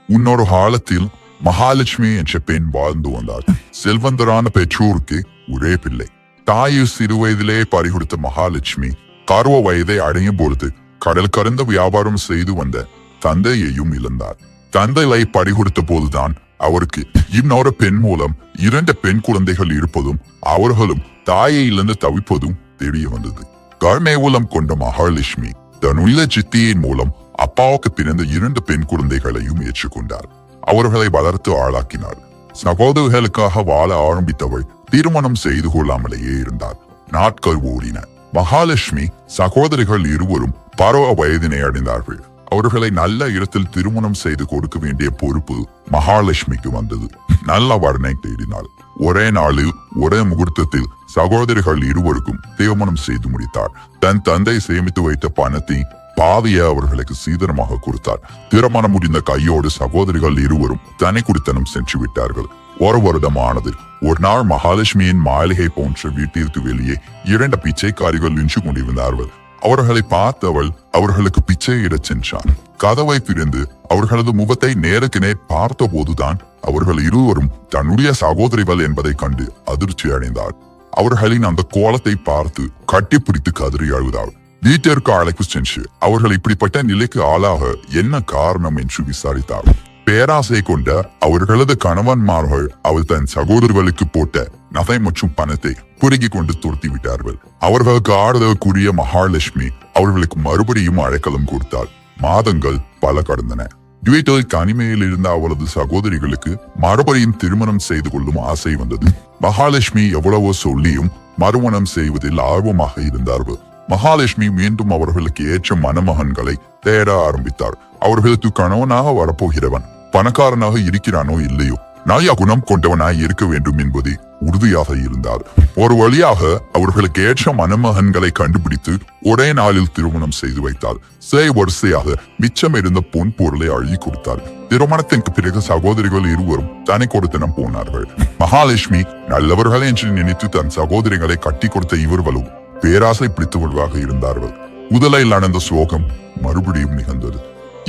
இன்னொரு காலத்தில் மகாலட்சுமி என்ற பெண் வாழ்ந்து வந்தார். செல்வந்தரான பெற்றோருக்கு ஒரே பிள்ளை. தாயை சிறு வயதிலே பறிகொடுத்த மகாலட்சுமி பருவ வயதை அடையும் பொழுது கடல் கடந்த வியாபாரம் செய்து வந்த தந்தையையும் இழந்தார். தந்தையை பறிகொடுத்த போதுதான் அவருக்கு இன்னொரு பெண் மூலம் 2 பெண் குழந்தைகள் இருப்பதும் அவர்களும் தாயை இழந்து தவிப்பதும் தெரிய வந்தது. கர்மேவுலம் கொண்ட மகாலட்சுமி தன்னுள்ள சித்தியின் மூலம் அப்பாவுக்கு பிறந்த 2 பெண் குழந்தைகளையும் ஏற்றுக்கொண்டார். அவர்களை வளர்த்து ஆளாக்கினார். சகோதரர்களுக்காக வாழ ஆரம்பித்தவள் திருமணம் செய்து கொள்ளாமலேயே இருந்தார். நாட்கள் ஓடின. மகாலட்சுமி சகோதரிகள் இருவரும் பருவ வயதினை அடைந்தார்கள். அவர்களை நல்ல இடத்தில் திருமணம் செய்து கொடுக்க வேண்டிய பொறுப்பு மகாலட்சுமிக்கு வந்தது. நல்ல வரனை தேடினாள். ஒரே நாளில் ஒரே முகூர்த்தத்தில் சகோதரிகள் இருவருக்கும் திருமணம் செய்து முடித்தார். தன் தந்தை சேமித்து வைத்த பணத்தை பாதியை அவர்களுக்கு சீதனமாக கொடுத்தார். திருமணம் முடிந்த கையோடு சகோதரிகள் இருவரும் தனி குடித்தனம் சென்று விட்டார்கள். ஒரு வருடம் ஆனது. ஒரு நாள் மகாலட்சுமியின் மாளிகை போன்ற வீட்டிற்கு வெளியே 2 பிச்சைக்காரிகள் நின்று கொண்டிருந்தார்கள். அவர்களை பார்த்தவள் அவர்களுக்கு பிச்சை இடச் சென்றான். கதவை திறந்து அவர்களது முகத்தை நேருக்கு நேர் பார்த்த போதுதான் அவர்கள் இருவரும் தன்னுடைய சகோதரிகள் என்பதை கண்டு அதிர்ச்சி அடைந்தார். அவர்களின் அந்த கோலத்தை பார்த்து கட்டிப்பிடித்து கதறி அழுதாள். வீட்டிற்கு அழைப்பு சென்று அவர்கள் இப்படிப்பட்ட நிலைக்கு ஆளாக என்ன காரணம் என்று விசாரித்தார். பேராசை கொண்ட அவர்களது கணவன்மார்கள் அவள் தன் சகோதரர்களுக்கு போட்ட நகை மற்றும் பணத்தை புருகி கொண்டு துரத்தி விட்டார்கள். அவர்களுக்கு ஆறுதலுக்குரிய மகாலட்சுமி அவர்களுக்கு மறுபடியும் அழைக்கலம் கொடுத்தாள். மாதங்கள் பல கடந்தன. வீட்டில் தனிமையில் இருந்த அவளது சகோதரிகளுக்கு மறுபடியும் திருமணம் செய்து கொள்ளும் ஆசை வந்தது. மகாலட்சுமி எவ்வளவோ சொல்லியும் மறுமணம் செய்வதில் ஆர்வமாக இருந்தார்கள். மகாலட்சுமி மீண்டும் அவர்களுக்கு ஏற்ற மணமகன்களை தேட ஆரம்பித்தார். அவர்களுக்கு கணவனாக வரப்போகிறவன் பணக்காரனாக இருக்கிறானோ இல்லையோ நல்ல குணம் கொண்டவனாய் இருக்க வேண்டும் என்பதை உறுதியாக இருந்தார். ஒரு வழியாக அவர்களுக்கு ஏற்ற மணமகன்களை கண்டுபிடித்து ஒரே நாளில் திருமணம் செய்து வைத்தார். வரிசையாக மிச்சம் இருந்த பொன் பொருளை அள்ளி கொடுத்தார். திருமணத்திற்கு பிறகு சகோதரிகள் இருவரும் தனி கொடுத்தனம் போனார்கள். மகாலட்சுமி நல்லவர்கள் என்று நினைத்து தன் சகோதரிகளை கட்டி கொடுத்த இவர்களும் பேராசை பிடித்தவர்களாக இருந்தார்கள். முதலில் நடந்த சோகம் மறுபடியும் நிகழ்ந்தது.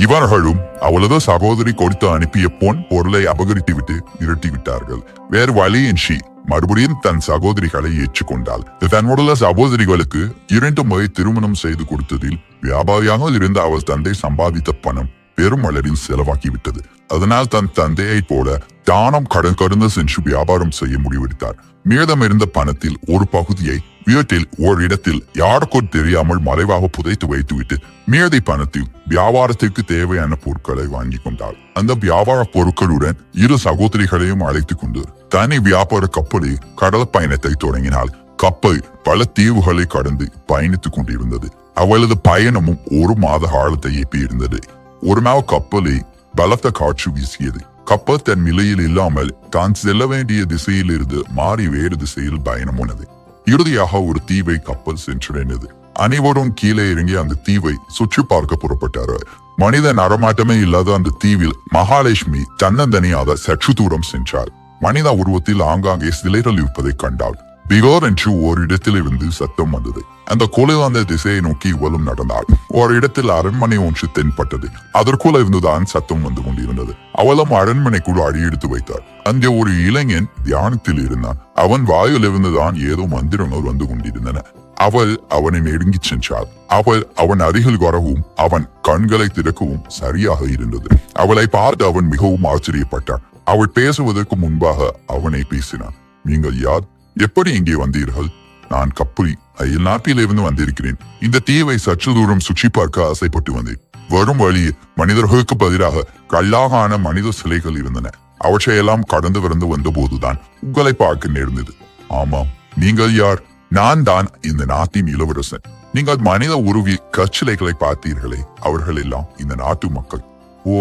இவர்களும் அவளது சகோதரி கொடுத்து அனுப்பிய பொன் பொருளை அபகரித்துவிட்டு விரட்டி விட்டார்கள். வேறு வழியின்றி மறுபடியும் தன் சகோதரிகளை ஏற்றுக்கொண்டாள். தன்னுடைய சகோதரிகளுக்கு 2 முறை திருமணம் செய்து கொடுத்ததில் வியாபாரியாக இருந்த அவள் தந்தை சம்பாதித்த பணம் பெரும் அளவில் செலவாக்கிவிட்டது. அதனால் தன் தந்தையை போல தானம் கடன் கடந்து சென்று வியாபாரம் செய்ய முடிவெடுத்தார். மீதம் இருந்த பணத்தில் ஒரு பகுதியை வீட்டில் ஒரு இடத்தில் யாருக்கும் தெரியாமல் மறைவாக புதைத்து வைத்துவிட்டு மீதி பணத்தில் வியாபாரத்திற்கு தேவையான பொருட்களை வாங்கி கொண்டாள். அந்த வியாபார பொருட்களுடன் 2 சகோதரிகளையும் அழைத்துக் கொண்டு தனி வியாபார கப்பலில் கடல் பயணத்தை தொடங்கினாள். கப்பல் பல தீவுகளை கடந்து பயணித்துக் கொண்டிருந்தது. அவளது பயணமும் 1 மாத காலத்தை எப்பியிருந்தது. ஒரு நாள் கப்பலில் பலத்த காற்று வீசியது. கப்பல் தன் நிலையில் இல்லாமல் தான் செல்ல வேண்டிய திசையில் இருந்து மாறி வேறு திசையில் பயணமானது. இறுதியாக ஒரு தீவை கப்பல் சென்றடைந்தது. அனைவரும் கீழே இறங்கி அந்த தீவை சுற்றி பார்க்க புறப்பட்டார். மனித நடமாட்டமே இல்லாத அந்த தீவில் மகாலட்சுமி தன்னந்தனியாக சற்று தூரம் சென்றாள். மனித உருவத்தில் ஆங்காங்கே சிலைகள் இருப்பதை கண்டாள். பிகோர் என்று ஒரு இடத்திலிருந்து சத்தம் வந்தது. அந்த கொலை வந்த திசையை நோக்கி இவளும் நடந்தாள். ஒரு இடத்தில் அரண்மனை ஒன்று தென்பட்டது. அதற்குள்ள இருந்துதான் சத்தம் வந்து கொண்டிருந்தது. அவளும் அரண்மனைக்குள் அடியெடுத்து வைத்தார். அங்கே ஒரு இளைஞன் தியானத்தில் இருந்தான். அவன் வாயிலிருந்துதான் ஏதோ மந்திரங்கள் வந்து கொண்டிருந்தன. அவள் அவனை நெருங்கி சென்றாள். அவள் அவன் அருகில் வரவும் அவன் கண்களை திறக்கவும் சரியாக இருந்தது. அவளை பார்த்து அவன் மிகவும் ஆச்சரியப்பட்டான். அவள் பேசுவதற்கு முன்பாக அவனை பேசினான். நீங்கள் யார்? எப்படி இங்கே வந்தீர்கள்? நான் கப்பலி அயல் நாட்டிலிருந்து வந்திருக்கிறேன். இந்த தீவை சற்று தூரம் சுற்றி பார்க்க ஆசைப்பட்டு வந்தேன். வரும் வழியில் மனிதர்களுக்கு பதிலாக கல்லாகான மனித சிலைகள் இருந்தன. அவற்றையெல்லாம் கடந்து வந்த போதுதான் உங்களை பார்க்க நேர்ந்தது. ஆமாம், நீங்கள் யார்? நான் தான் இந்த நாட்டின் இளவரசன். நீங்கள் மனித உருவில் கற்சிலைகளை பார்த்தீர்களே, அவர்கள் எல்லாம் இந்த நாட்டு மக்கள். ஓ,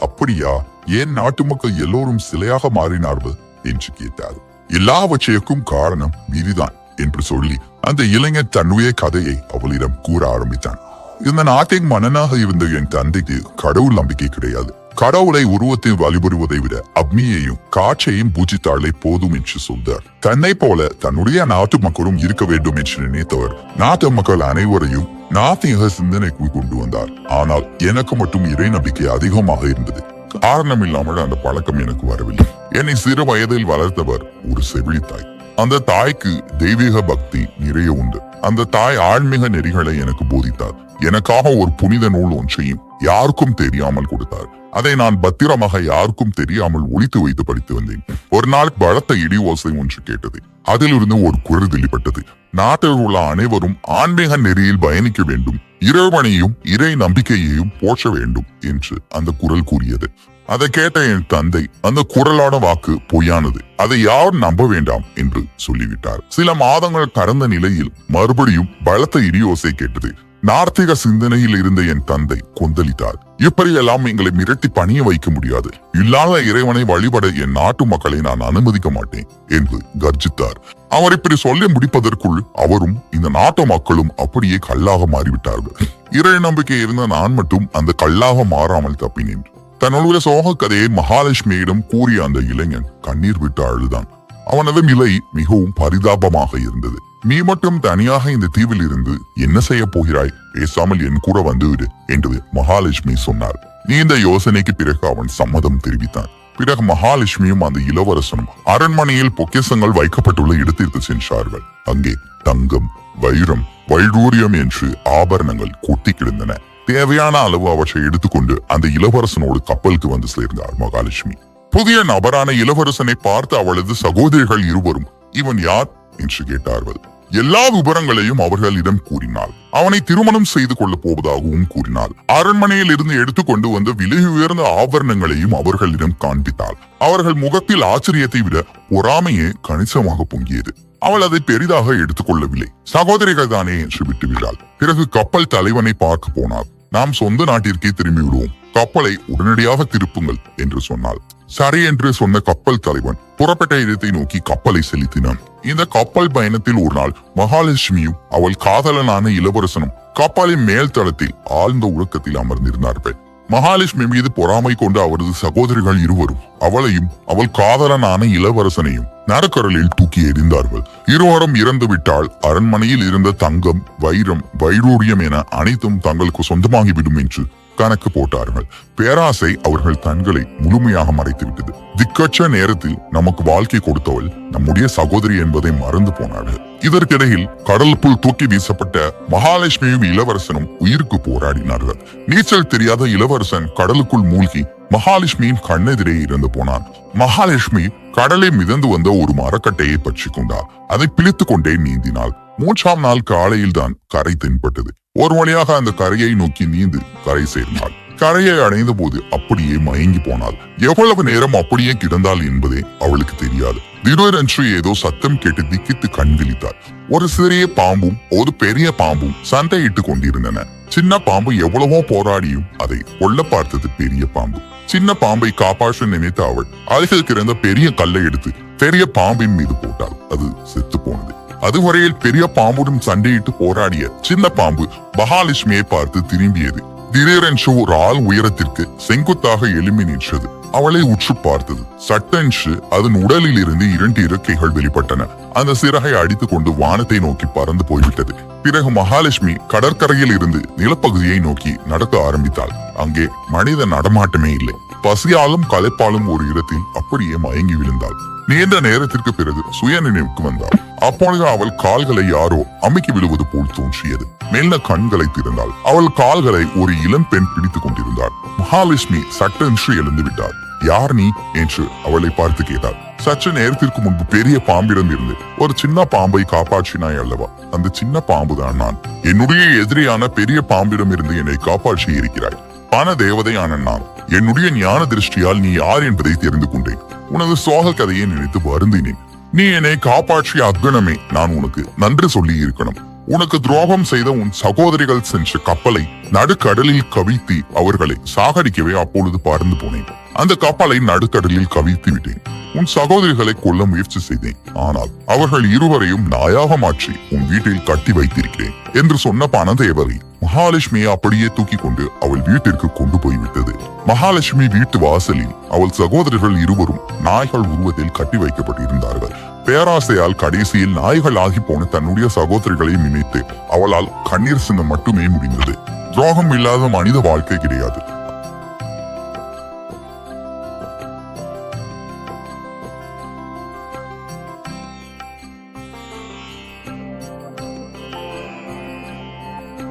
அப்படியா? ஏன் நாட்டு மக்கள் எல்லோரும் சிலையாக மாறினார்கள் என்று கேட்டார். எல்லாவற்றையும் காரணம் விதிதான் என்று சொல்லி அந்த இளைஞர் தன்னுடைய கதையை அவளிடம் கூற ஆரம்பித்தான். இந்த நாட்டின் மன்னனாக இருந்த என் தந்தைக்கு கடவுள் நம்பிக்கை கிடையாது. கடவுளை உருவத்தில் வழிபடுவதை விட அக்னியையும் காற்றையும் பூஜித்தாலே போதும் என்று சொல்றார். தன்னை போல தன்னுடைய நாட்டு மக்களும் இருக்க வேண்டும் என்று நினைத்தவர் நாட்டு மக்கள் அனைவரையும் நாத்திக சிந்தனைக்கு கொண்டு வந்தார். ஆனால் எனக்கு மட்டும் இறை நம்பிக்கை அதிகமாக இருந்தது. காரணம் இல்லாமல் அந்த பழக்கம் எனக்கு வரவில்லை. என்னை சிறு வயதில் வளர்த்தவர் ஒரு செவிலி தாய். அந்த தாய்க்கு தெய்வீக பக்தி நிறைய உண்டு. அந்த தாய் ஆன்மீக நெறிகளை எனக்கு போதித்தார். எனக்காக ஒரு புனித நூல் ஒன்றையும் யாருக்கும் தெரியாமல் கொடுத்தார். அதை நான் பத்திரமாக யாருக்கும் தெரியாமல் ஒளித்து வைத்து படித்து வந்தேன். ஒரு நாள் பலத்த இடி ஓசை ஒன்று கேட்டது. அதிலிருந்து ஒரு குரல் வெளிப்பட்டது. நாட்டில் உள்ள அனைவரும் ஆன்மீக நெறியில் பயணிக்க வேண்டும், இறைவனையும் இறை நம்பிக்கையையும் போற்ற வேண்டும் என்று அந்த குரல் கூறியது. அதை கேட்ட என் தந்தை அந்த குரலான வாக்கு பொய்யானது, அதை யாரும் நம்ப வேண்டாம் என்று சொல்லிவிட்டார். சில மாதங்கள் கடந்த நிலையில் மறுபடியும் பலத்த இடியோசை கேட்டது. நார்த்திக சிந்தனையில் இருந்த என் தந்தை கொந்தளித்தார். இப்படியெல்லாம் எங்களை மிரட்டி பணிய வைக்க முடியாது. இல்லாத இறைவனை வழிபட என் நாட்டு மக்களை நான் அனுமதிக்க மாட்டேன் என்று கர்ஜித்தார். அவர் இப்படி சொல்லி முடிப்பதற்குள் அவரும் இந்த நாட்டு மக்களும் அப்படியே கல்லாக மாறிவிட்டார்கள். இறை நம்பிக்கை இருந்த நான் மட்டும் அந்த கல்லாக மாறாமல் தப்பினேன். தன்னுடைய சோக கதையை மகாலட்சுமியிடம் கூறிய அந்த இளைஞன் கண்ணீர் விட்டு அழுதான். அவனது நிலை மிகவும் பரிதாபமாக இருந்தது. நீ மட்டும் தனியாக இந்த தீவில் இருந்து என்ன செய்ய போகிறாய்? பேசாமல் என் கூட வந்துவிடு என்று மகாலட்சுமி சொன்னார். இந்த யோசனைக்கு பிறகு அவன் சம்மதம் தெரிவித்தான். பிறகு மகாலட்சுமியும் அந்த இளவரசனும் அரண்மனையில் பொக்கிஷங்கள் வைக்கப்பட்டுள்ள இடத்திற்கு சென்றார்கள். அங்கே தங்கம், வைரம், வைடூரியம் என்று ஆபரணங்கள் கொட்டி கிடந்தன. தேவையான அளவு அவற்றை எடுத்துக்கொண்டு அந்த இளவரசனோடு கப்பலுக்கு வந்து சேர்ந்தார் மகாலட்சுமி. புதிய நபரான இளவரசனை பார்த்து அவளது சகோதரிகள் இருவரும் இவன் யார் என்று கேட்டார்கள். எல்லா விவரங்களையும் அவர்களிடம் கூறினாள். அவனை திருமணம் செய்து கொள்ளப் போவதாகவும் கூறினாள். அரண்மனையில் இருந்து எடுத்துக்கொண்டு வந்த விலை உயர்ந்த ஆபரணங்களையும் அவர்களிடம் காண்பித்தாள். அவர்கள் முகத்தில் ஆச்சரியத்தை விட பொறாமையே கணிசமாக பொங்கியது. அவள் அதை பெரிதாக எடுத்துக்கொள்ளவில்லை. சகோதரிகள் தானே என்று விட்டுவிட்டாள். பிறகு கப்பல் தலைவனை பார்க்க போனார். நாம் சொந்த நாட்டிற்கே திரும்பி விடுவோம், கப்பலை உடனடியாக திருப்புங்கள் என்று சொன்னாள். சரி என்று சொன்ன கப்பல் தலைவன் புறப்பட்ட இடத்தை நோக்கி கப்பலை செலுத்தினான். இந்த கப்பல் பயணத்தில் ஒரு நாள் மகாலட்சுமியும் அவள் காதலனான இளவரசனும் கப்பலின் மேல் தளத்தில் ஆழ்ந்த உறக்கத்தில் அமர்ந்திருந்தார்கள். மகாலட்சுமி மீது பொறாமை கொண்ட அவரது சகோதரிகள் இருவரும் அவளையும் அவள் காதலனான இளவரசனையும் நரக்கடலில் தூக்கி எறிந்தார்கள். இருவரும் இறந்து விட்டால் அரண்மனையில் இருந்த தங்கம், வைரம், வைடூரியம் என அனைத்தும் தங்களுக்கு சொந்தமாகிவிடும் என்று கணக்கு போட்டார்கள். பேராசை அவர்கள் கண்களை முழுமையாக மறைத்துவிட்டது. திக்கற்ற நேரத்தில் நமக்கு வாழ்க்கை கொடுத்தவள் நம்முடைய சகோதரி என்பதை மறந்து போனார்கள். இதற்கிடையில் கடலுக்குள் தூக்கி வீசப்பட்ட மகாலட்சுமியும் இளவரசனும் உயிருக்கு போராடினார்கள். நீச்சல் தெரியாத இளவரசன் கடலுக்குள் மூழ்கி மகாலட்சுமியின் கண்ணெதிரே இறந்து போனான். மகாலட்சுமி கடலை மிதந்து வந்த ஒரு மரக்கட்டையை பற்றி கொண்டார். அதை பிழித்துக் கொண்டே நீந்தினாள். 3ஆம் நாள் காலையில் தான் கரை தென்பட்டது. ஒரு வழியாக அந்த கரையை நோக்கி நீந்து கரை சேர்ந்தாள். கரையை அடைந்த போது அப்படியே மயங்கி போனாள். எவ்வளவு நேரம் அப்படியே கிடந்தாள் என்பதே அவளுக்கு தெரியாது. திடீரென்று ஏதோ சத்தம் கேட்டு திக்கித்து கண் விழித்தாள். ஒரு சிறிய பாம்பும் ஒரு பெரிய பாம்பும் சண்டையிட்டுக் கொண்டிருந்தன. சின்ன பாம்பு எவ்வளவோ போராடியும் அதை கொல்ல பார்த்தது பெரிய பாம்பு. சின்ன பாம்பை காப்பாற்ற நினைத்த அவள் அருகில் கிடந்த பெரிய கல்லை எடுத்து பெரிய பாம்பின் மீது போட்டாள். அது செத்து போனது. அதுவரையில் பெரிய பாம்புடன் சண்டையிட்டு போராடிய சின்ன பாம்பு மகாலட்சுமியை பார்த்து திரும்பியது. திடீரென்று ஒரு ஆள் உயரத்திற்கு செங்குத்தாக எழும்பி நின்றது. அவளை உற்று பார்த்தது. சட்டென்று அதன் உடலில் இருந்து 2 இறக்கைகள் வெளிப்பட்டன. அந்த சிறகை அடித்துக் கொண்டு வானத்தை நோக்கி பறந்து போய்விட்டது. பிறகு மகாலட்சுமி கடற்கரையில் இருந்து நிலப்பகுதியை நோக்கி நடக்க ஆரம்பித்தாள். அங்கே மனித நடமாட்டமே இல்லை. பசியாலும் களைப்பாலும் ஒரு இடத்தில் அப்படியே மயங்கி விழுந்தாள். நீண்ட நேரத்திற்கு பிறகு சுய நினைவுக்கு வந்தாள். அப்பொழுது அவள் கால்களை யாரோ அமுக்கி விடுவது போல் தோன்றியது. மெல்ல கண்களை திறந்தாள். அவள் கால்களை ஒரு இளம் பெண் பிடித்துக் கொண்டிருந்தாள். மகாலட்சுமி சட்டென்று எழுந்து விட்டாள். யார் நீ என்று அவளை பார்த்து கேட்டாள். சற்று நேரத்திற்கு முன்பு பெரிய பாம்பிடம் இருந்து ஒரு சின்ன பாம்பை காப்பாற்றினாய் அல்லவா? அந்த சின்ன பாம்புதான் நான். என்னுடைய எதிரியான பெரிய பாம்பிடம் இருந்து என்னை காப்பாற்றி இருக்கிறாய். பண தேவதையான நான் என்னுடைய ஞான திருஷ்டியால் நீ யார் என்பதை தெரிந்து கொண்டேன். உனது சோக கதையை நினைத்து வருந்தினேன். நீ என்னை காப்பாற்றிய அக்கணமே நான் உனக்கு நன்றி சொல்லி இருக்கணும். உனக்கு துரோகம் செய்த உன் சகோதரிகள் சென்ற கப்பலை நடுக்கடலில் கவிழ்த்தி அவர்களை சாகடிக்கவே அப்பொழுது பறந்து போனேன். அந்த கப்பலை நடுக்கடலில் கவிழ்த்து விட்டேன். உன் சகோதரிகளை கொல்ல முயற்சி செய்தேன். ஆனால் அவர்கள் இருவரையும் நாயாக மாற்றி உன் வீட்டில் கட்டி வைத்திருக்கிறேன் என்று சொன்ன பணதேவரை மகாலட்சுமியை அப்படியே தூக்கி கொண்டு அவள் வீட்டிற்கு கொண்டு போய்விட்டது. மகாலட்சுமி வீட்டு வாசலில் அவள் சகோதரர்கள் இருவரும் நாய்கள் உருவத்தில் கட்டி வைக்கப்பட்டிருந்தார்கள். பேராசையால் கடைசியில் நாய்கள் ஆகி போன தன்னுடைய சகோதரிகளை நினைத்து அவளால் கண்ணீர் சிந்த மட்டுமே முடிந்தது. துரோகம் இல்லாத மனித வாழ்க்கை கிடையாது.